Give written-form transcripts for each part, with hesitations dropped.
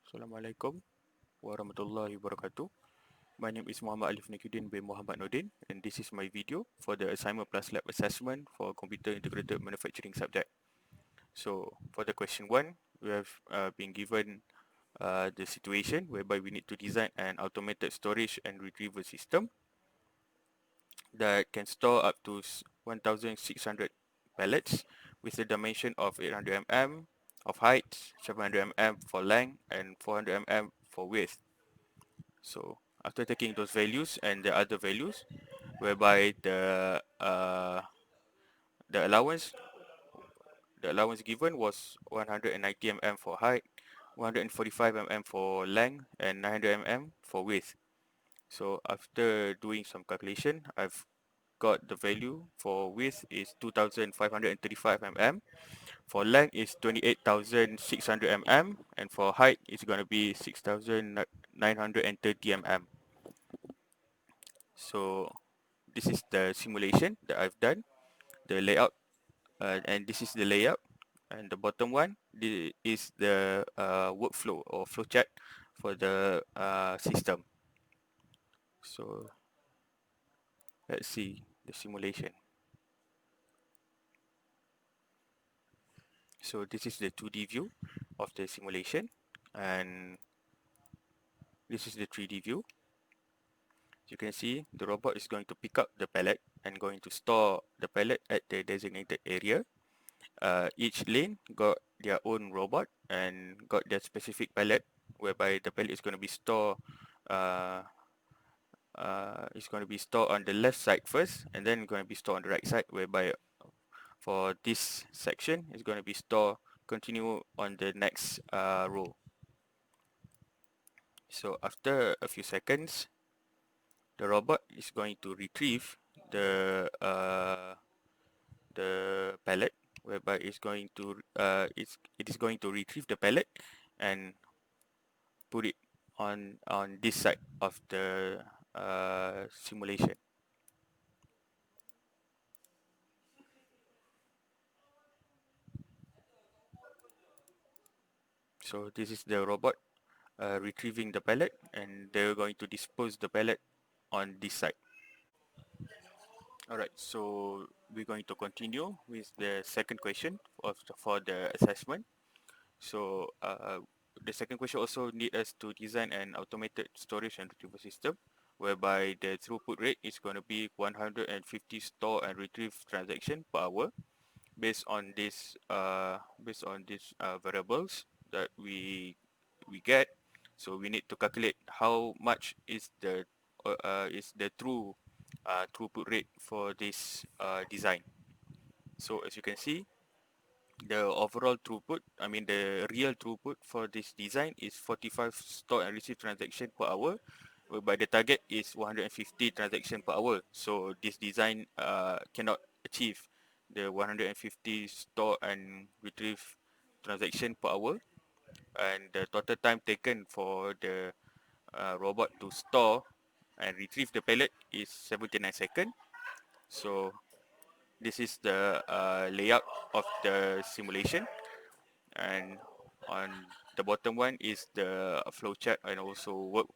Assalamualaikum warahmatullahi wabarakatuh. My name is Aliff Naqiuddin bin Muhammad Nordin, and this is my video for the assignment plus lab assessment for computer integrated manufacturing subject. So for the question 1, we have been given the situation whereby we need to design an automated storage and retrieval system that can store up to 1,600 pallets with a dimension of 800 mm of height, 700 mm for length, and 400 mm for width. So after taking those values and the other values, whereby the allowance given was 190 mm for height, 145 mm for length, and 900 mm for width. So after doing some calculation, I've got the value for width is 2,535 mm, for length is 28,600 mm, and for height is going to be 6,930 mm. So this is the simulation that I've done, the layout, and this is the layout. And the bottom one is the workflow or flowchart for the system. So let's see the simulation. So this is the 2D view of the simulation, and this is the 3D view. You can see the robot is going to pick up the pallet and going to store the pallet at the designated area. Each lane got their own robot and got their specific pallet, whereby the pallet is going to be stored on the left side first, and then going to be stored on the right side, whereby for this section is going to be stored continue on the next row. So after a few seconds, the robot is going to retrieve the pallet, whereby it is going to retrieve the pallet and put it on this side of the simulation. So this is the robot retrieving the pallet, and they're going to dispose the pallet on this side. Alright, so we're going to continue with the second question for the assessment. So the second question also need us to design an automated storage and retrieval system, whereby the throughput rate is going to be 150 store and retrieve transaction per hour, based on these variables that we get. So we need to calculate how much is the true throughput rate for this design. So as you can see, the overall throughput, the real throughput for this design is 45 store and receive transaction per hour, whereby the target is 150 transaction per hour. So this design cannot achieve the 150 store and retrieve transaction per hour, and the total time taken for the robot to store and retrieve the pallet is 79 seconds. So this is the layout of the simulation, and on the bottom one is the flowchart and also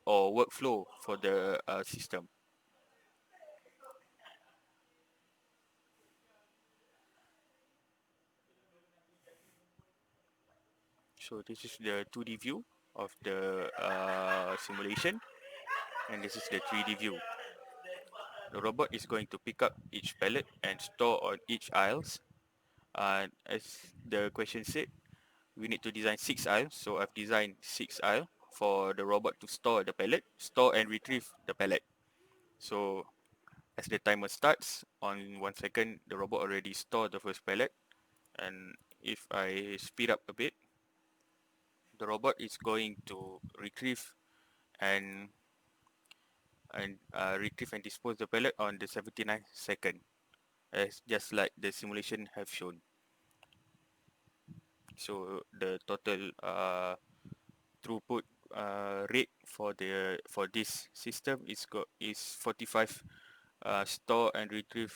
workflow for the system. So this is the 2D view of the simulation, and this is the 3D view. The robot is going to pick up each pallet and store on each aisles. As the question said, we need to design 6 aisles, so I've designed 6 aisles for the robot to store the pallet, store and retrieve the pallet. So as the timer starts, on 1 second, the robot already stored the first pallet, and if I speed up a bit, the robot is going to retrieve and retrieve and dispose the pallet on the 79 second, as just like the simulation have shown. So the total throughput rate for this system is 45 store and retrieve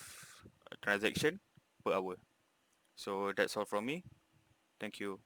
transaction per hour. So that's all from me. Thank you.